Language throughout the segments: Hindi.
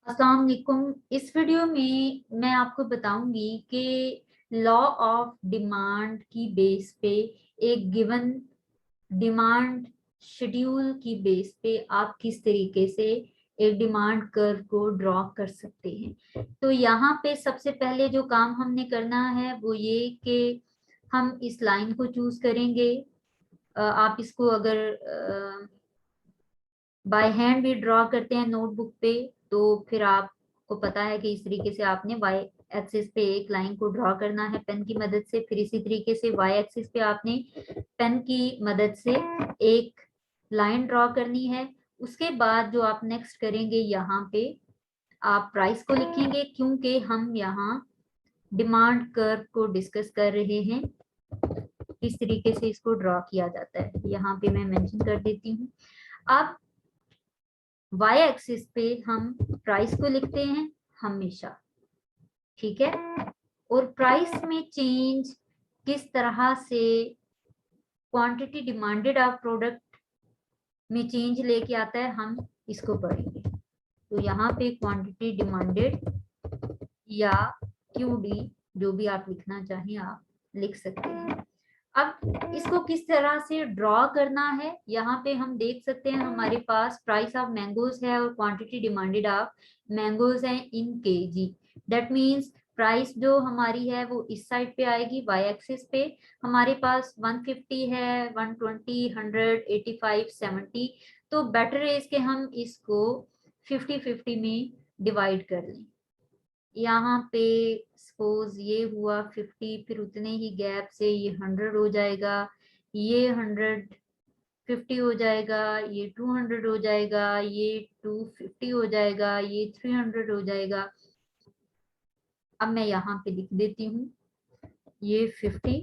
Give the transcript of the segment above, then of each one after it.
अस्सलाम वालेकुम। इस वीडियो में मैं आपको बताऊंगी कि लॉ ऑफ डिमांड की बेस पे एक गिवन डिमांड शेड्यूल की बेस पे आप किस तरीके से एक डिमांड कर्व को ड्रॉ कर सकते हैं। तो यहाँ पे सबसे पहले जो काम हमने करना है वो ये कि हम इस लाइन को चूज करेंगे। आप इसको अगर बाय हैंड भी ड्रॉ करते हैं नोटबुक पे तो फिर आपको पता है कि इस तरीके से आपने वाई एक्सिस पे एक लाइन को ड्रॉ करना है पेन की मदद से। फिर इसी तरीके से वाई एक्सिस पे आपने पेन की मदद से एक लाइन ड्रॉ करनी है। उसके बाद जो आप नेक्स्ट करेंगे, यहाँ पे आप प्राइस को लिखेंगे क्योंकि हम यहाँ डिमांड कर्व को डिस्कस कर रहे हैं। किस तरीके से इसको ड्रॉ किया जाता है यहाँ पे मैं मेंशन कर देती हूँ। अब वाई एक्सिस पे हम प्राइस को लिखते हैं हमेशा, ठीक है। और प्राइस में चेंज किस तरह से क्वांटिटी डिमांडेड ऑफ प्रोडक्ट में चेंज लेके आता है हम इसको पढ़ेंगे। तो यहाँ पे क्वांटिटी डिमांडेड या क्यूडी जो भी आप लिखना चाहें आप लिख सकते हैं। अब इसको किस तरह से ड्रॉ करना है, यहाँ पे हम देख सकते हैं हमारे पास प्राइस ऑफ मैंगोज है और क्वांटिटी डिमांडेड ऑफ मैंगोज है इन केजी। दैट मींस प्राइस जो हमारी है वो इस साइड पे आएगी वाई एक्सिस पे। हमारे पास 150 है, 120, 100, 85, 70। तो बेटर है इसके हम इसको 50-50 में डिवाइड कर लें। यहाँ पे सपोज ये हुआ 50, फिर उतने ही गैप से ये 100 हो जाएगा, ये 150 हो जाएगा, ये 200 हो जाएगा, ये 250 हो जाएगा, ये 300 हो जाएगा। अब मैं यहाँ पे लिख देती हूँ ये 50।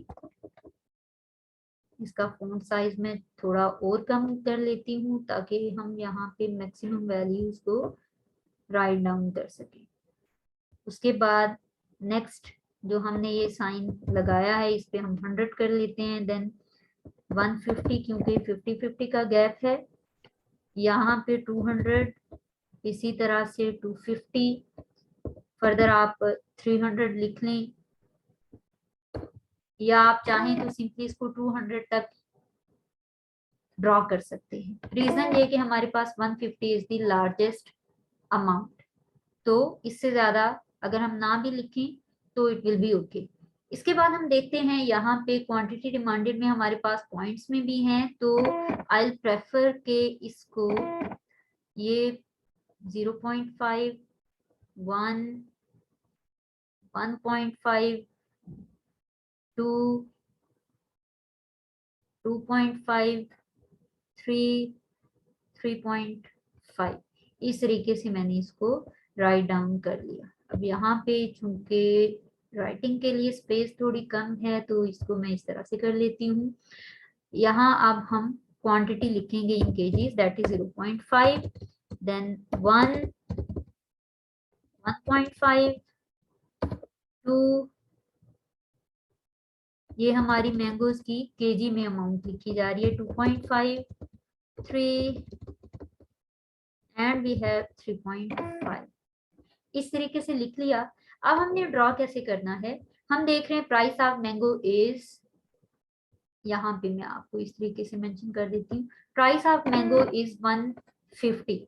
इसका फॉन्ट साइज में थोड़ा और कम कर लेती हूँ ताकि हम यहाँ पे मैक्सिमम वैल्यूज को राइट डाउन कर सकें। उसके बाद नेक्स्ट जो हमने ये साइन लगाया है इस पे हम 100 कर लेते हैं, देन 150 क्योंकि 50-50 का गैप है, यहाँ पे 200, इसी तरह से 250, फर्दर आप 300 लिख लें या आप चाहें तो सिंपली इसको 200 तक ड्रॉ कर सकते हैं। रीजन ये कि हमारे पास 150 इज द लार्जेस्ट अमाउंट, तो इससे ज्यादा अगर हम ना भी लिखें तो इट विल बी ओके। इसके बाद हम देखते हैं यहाँ पे क्वांटिटी डिमांडेड में हमारे पास पॉइंट्स में भी हैं, तो आई प्रेफर के इसको ये 0.5, 1, 1.5, 2, 2.5, 3, 3.5 इस तरीके से मैंने इसको राइट डाउन कर लिया। अब यहाँ पे चूंकि राइटिंग के लिए स्पेस थोड़ी कम है तो इसको मैं इस तरह से कर लेती हूँ। यहाँ अब हम क्वांटिटी लिखेंगे इन केजीज, दैट इज 0.5, देन 1, 1.5, 2, ये हमारी मैंगोज की केजी में अमाउंट लिखी जा रही है, 2.5, 3 एंड वी हैव 3.5। इस तरीके से लिख लिया। अब हमने ड्रॉ कैसे करना है, हम देख रहे हैं प्राइस ऑफ मैंगो इज, यहाँ पे मैं आपको इस तरीके से मेंशन कर देती हूँ, प्राइस ऑफ मैंगो इज 150।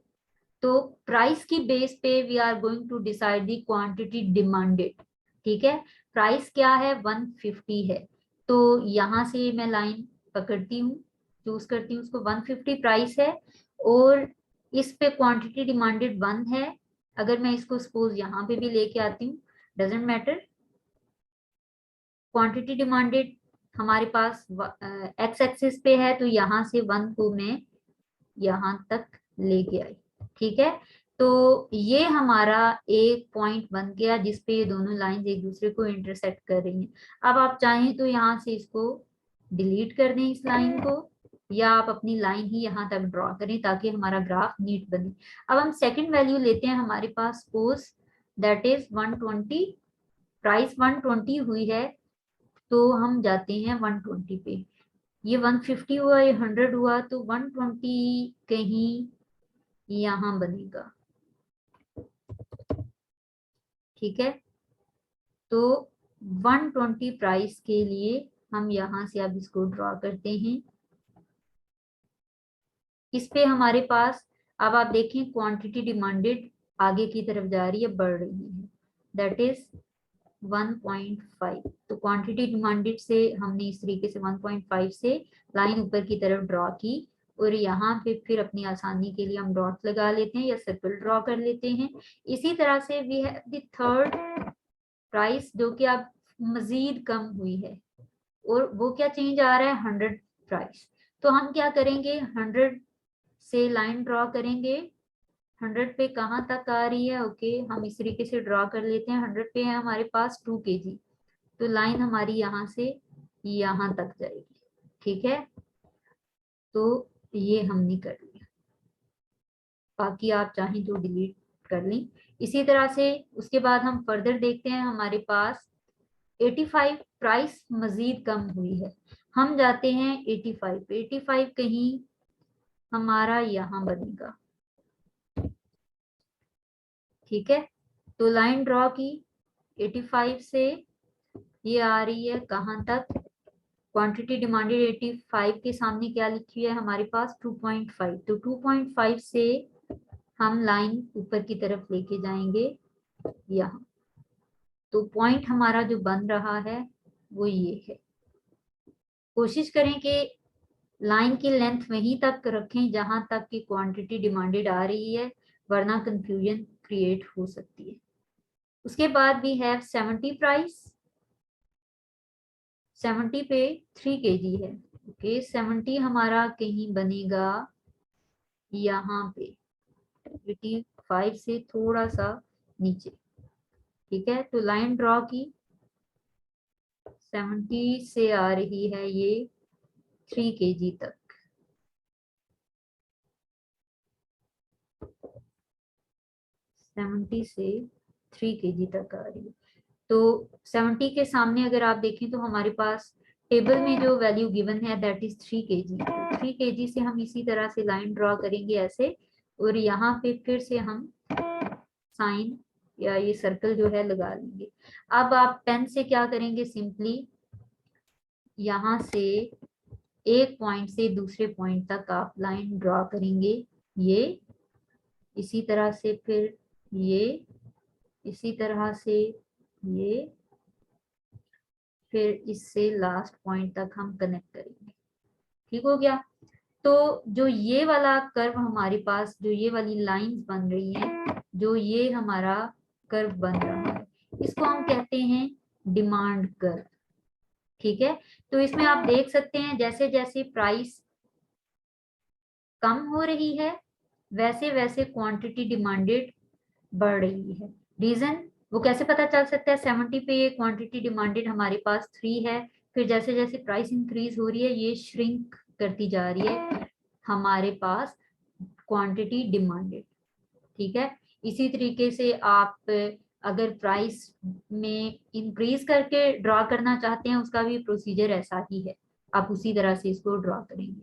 तो प्राइस की बेस पे we are going to decide the quantity demanded, ठीक है। प्राइस क्या है, 150 है, तो यहाँ से मैं लाइन पकड़ती हूँ, चूज करती हूँ उसको, 150 प्राइस है और इस पे क्वांटिटी डिमांडेड 1 है। अगर मैं इसको सपोज यहाँ पे भी लेके आती हूँ, डजेंट मैटर, क्वांटिटी डिमांडेड हमारे पास एक्स एक्सिस पे है, तो यहाँ से 1 को मैं यहाँ तक लेके आई, ठीक है। तो ये हमारा एक पॉइंट बन गया जिसपे ये दोनों लाइंस एक दूसरे को इंटरसेक्ट कर रही हैं। अब आप चाहें तो यहाँ से इसको डिलीट कर दें इस लाइन को, या आप अपनी लाइन ही यहाँ तक ड्रॉ करें ताकि हमारा ग्राफ नीट बने। अब हम सेकंड वैल्यू लेते हैं, हमारे पास सपोज दैट इज 120, प्राइस 120 हुई है, तो हम जाते हैं 120 पे। ये 150 हुआ, ये 100 हुआ, तो 120 कहीं यहाँ बनेगा, ठीक है, तो 120 प्राइस के लिए हम यहाँ से अब इसको ड्रॉ करते हैं। इस पे हमारे पास अब आप देखें क्वांटिटी डिमांडेड आगे की तरफ जा रही है, बढ़ रही है, दैट इज 1.5। तो क्वांटिटी डिमांडेड से हमने इस तरीके से 1.5 से लाइन ऊपर की तरफ ड्रॉ की, और यहाँ पे फिर अपनी आसानी के लिए हम डॉट लगा लेते हैं या सर्कल ड्रॉ कर लेते हैं। इसी तरह से we have the third price जो कि अब मजीद कम हुई है, और वो क्या चेंज आ रहा है, 100 प्राइस। तो हम क्या करेंगे, 100 से लाइन ड्रॉ करेंगे। 100 पे कहाँ तक आ रही है, ओके हम इस तरीके से ड्रॉ कर लेते हैं। 100 पे है हमारे पास 2 kg, तो लाइन हमारी यहाँ से यहाँ तक जाएगी। ठीक है, तो ये हमने कर लिया, बाकी आप चाहें तो डिलीट कर लें। इसी तरह से उसके बाद हम फर्दर देखते हैं, हमारे पास 85 प्राइस मजीद कम हुई है। हम जाते हैं 85 पे, 85 कहीं हमारा यहाँ बनेगा। ठीक है, तो लाइन ड्रॉ की 85 से, ये आ रही है कहाँ तक, क्वांटिटी डिमांडेड 85 के सामने क्या लिखी है हमारे पास 2.5। तो 2.5 से हम लाइन ऊपर की तरफ लेके जाएंगे यहाँ। तो पॉइंट हमारा जो बन रहा है वो ये है। कोशिश करें कि लाइन की लेंथ वहीं तक रखें जहां तक की क्वांटिटी डिमांडेड आ रही है, वरना कंफ्यूजन क्रिएट हो सकती है। उसके बाद भी है 70 प्राइस, 70 पे 3 kg है। ओके, 70 हमारा कहीं बनेगा यहाँ पे 85 से थोड़ा सा नीचे। ठीक है, तो लाइन ड्रॉ की, 70 से आ रही है ये 3 kg तक। 70 से 3 kg तक आ रही है। तो 70 के सामने अगर आप देखें तो हमारे पास टेबल में जो वैल्यू गिवन है दैट इज 3 kg। तो 3 kg से हम इसी तरह से लाइन ड्रॉ करेंगे ऐसे, और यहाँ पे फिर से हम साइन या ये सर्कल जो है लगा लेंगे। अब आप पेन से क्या करेंगे, सिंपली यहाँ से एक पॉइंट से दूसरे पॉइंट तक आप लाइन ड्रॉ करेंगे, ये इसी तरह से, फिर ये इसी तरह से, ये फिर इससे लास्ट पॉइंट तक हम कनेक्ट करेंगे। ठीक हो गया। तो जो ये वाला कर्व हमारे पास, जो ये वाली लाइंस बन रही हैं, जो ये हमारा कर्व बन रहा है, इसको हम कहते हैं डिमांड कर्व। ठीक है, तो इसमें आप देख सकते हैं जैसे जैसे प्राइस कम हो रही है वैसे वैसे क्वांटिटी डिमांडेड बढ़ रही है। रीजन वो कैसे पता चल सकता है, 70 पे ये क्वांटिटी डिमांडेड हमारे पास 3 है, फिर जैसे जैसे प्राइस इंक्रीज हो रही है ये श्रिंक करती जा रही है हमारे पास क्वांटिटी डिमांडेड। ठीक है, इसी तरीके से आप अगर प्राइस में इंक्रीज करके ड्रॉ करना चाहते हैं उसका भी प्रोसीजर ऐसा ही है, आप उसी तरह से इसको ड्रॉ करेंगे।